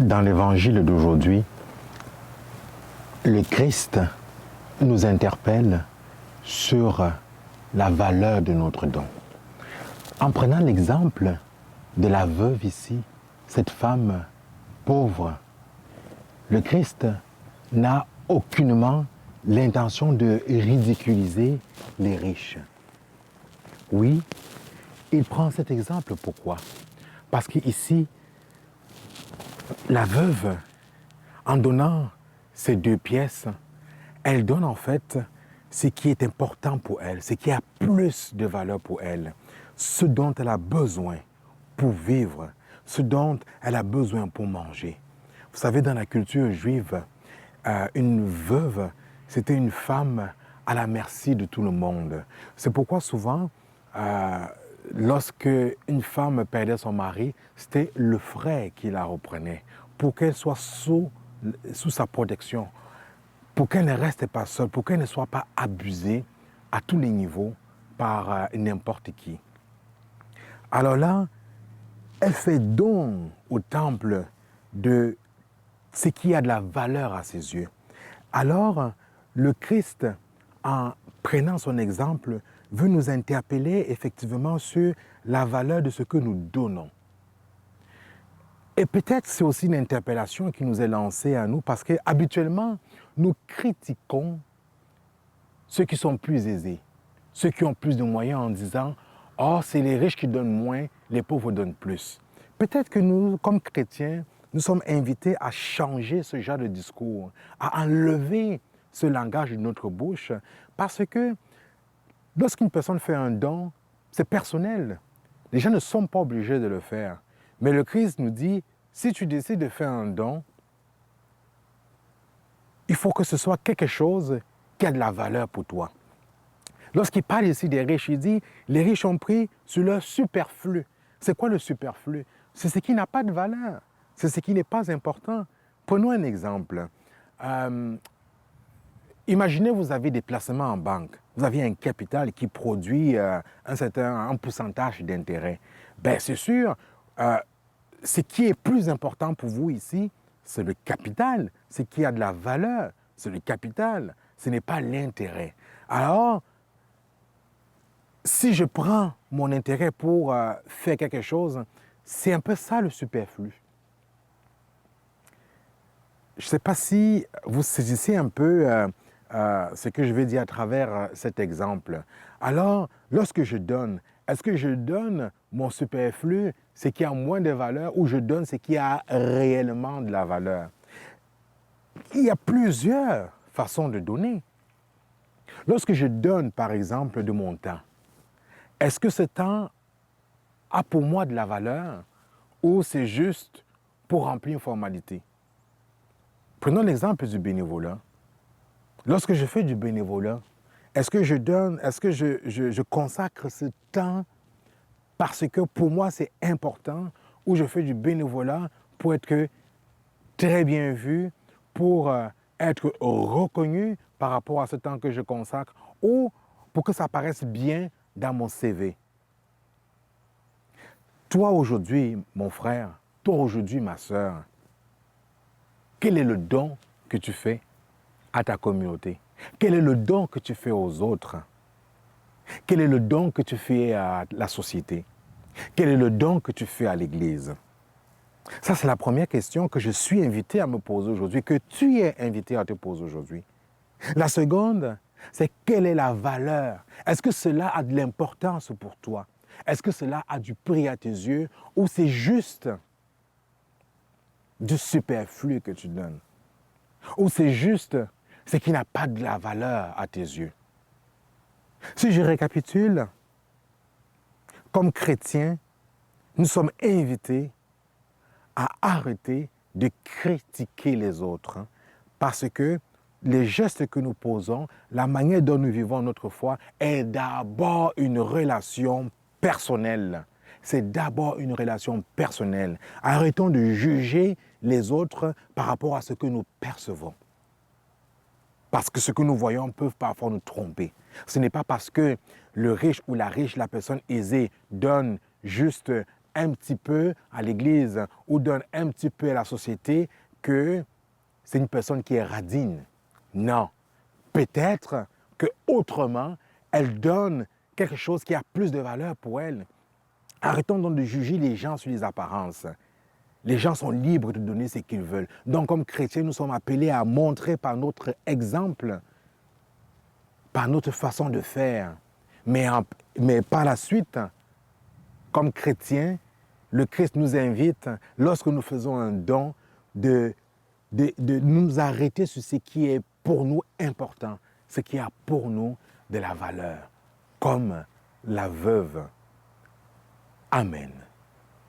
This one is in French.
Dans l'évangile d'aujourd'hui, le Christ nous interpelle sur la valeur de notre don. En prenant l'exemple de la veuve ici, cette femme pauvre, le Christ n'a aucunement l'intention de ridiculiser les riches. Oui, il prend cet exemple. Pourquoi? Parce qu'ici, la veuve, en donnant ces 2 pièces, elle donne en fait ce qui est important pour elle, ce qui a plus de valeur pour elle, ce dont elle a besoin pour vivre, ce dont elle a besoin pour manger. Vous savez, dans la culture juive, une veuve, c'était une femme à la merci de tout le monde. C'est pourquoi souvent, lorsque une femme perdait son mari, c'était le frère qui la reprenait pour qu'elle soit sous sa protection, pour qu'elle ne reste pas seule, pour qu'elle ne soit pas abusée à tous les niveaux par n'importe qui. Alors là, elle fait don au temple de ce qui a de la valeur à ses yeux. Alors, le Christ, en prenant son exemple, veut nous interpeller effectivement sur la valeur de ce que nous donnons. Et peut-être c'est aussi une interpellation qui nous est lancée à nous parce qu'habituellement, nous critiquons ceux qui sont plus aisés, ceux qui ont plus de moyens en disant « Oh, c'est les riches qui donnent moins, les pauvres donnent plus ». Peut-être que nous, comme chrétiens, nous sommes invités à changer ce genre de discours, à enlever ce langage de notre bouche parce que lorsqu'une personne fait un don, c'est personnel. Les gens ne sont pas obligés de le faire. Mais le Christ nous dit, si tu décides de faire un don, il faut que ce soit quelque chose qui a de la valeur pour toi. Lorsqu'il parle ici des riches, il dit, les riches ont pris sur leur superflu. C'est quoi le superflu? C'est ce qui n'a pas de valeur. C'est ce qui n'est pas important. Prenons un exemple. Imaginez, vous avez des placements en banque. Vous avez un capital qui produit un pourcentage d'intérêt. Bien, c'est sûr, ce qui est plus important pour vous ici, c'est le capital. Ce qui a de la valeur, c'est le capital. Ce n'est pas l'intérêt. Alors, si je prends mon intérêt pour faire quelque chose, c'est un peu ça le superflu. Je ne sais pas si vous saisissez un peu ce que je vais dire à travers cet exemple. Alors, lorsque je donne, est-ce que je donne mon superflu, ce qui a moins de valeur, ou je donne ce qui a réellement de la valeur? Il y a plusieurs façons de donner. Lorsque je donne, par exemple, de mon temps, est-ce que ce temps a pour moi de la valeur ou c'est juste pour remplir une formalité? Prenons l'exemple du bénévolat. Lorsque je fais du bénévolat, est-ce que je consacre ce temps parce que pour moi c'est important ou je fais du bénévolat pour être très bien vu, pour être reconnu par rapport à ce temps que je consacre ou pour que ça paraisse bien dans mon CV? Toi aujourd'hui, mon frère, toi aujourd'hui, ma sœur, quel est le don que tu fais à ta communauté? Quel est le don que tu fais aux autres? Quel est le don que tu fais à la société? Quel est le don que tu fais à l'Église? Ça, c'est la première question que je suis invité à me poser aujourd'hui, que tu es invité à te poser aujourd'hui. La seconde, c'est quelle est la valeur? Est-ce que cela a de l'importance pour toi? Est-ce que cela a du prix à tes yeux ou c'est juste du superflu que tu donnes? Ou c'est juste ce qui n'a pas de la valeur à tes yeux? Si je récapitule, comme chrétiens, nous sommes invités à arrêter de critiquer les autres parce que les gestes que nous posons, la manière dont nous vivons notre foi est d'abord une relation personnelle. C'est d'abord une relation personnelle. Arrêtons de juger les autres par rapport à ce que nous percevons. Parce que ce que nous voyons peut parfois nous tromper. Ce n'est pas parce que le riche ou la riche, la personne aisée, donne juste un petit peu à l'Église ou donne un petit peu à la société que c'est une personne qui est radine. Non. Peut-être qu'autrement, elle donne quelque chose qui a plus de valeur pour elle. Arrêtons donc de juger les gens sur les apparences. Les gens sont libres de donner ce qu'ils veulent. Donc, comme chrétiens, nous sommes appelés à montrer par notre exemple, par notre façon de faire. Mais par la suite, comme chrétiens, le Christ nous invite, lorsque nous faisons un don, de nous arrêter sur ce qui est pour nous important, ce qui a pour nous de la valeur, comme la veuve. Amen.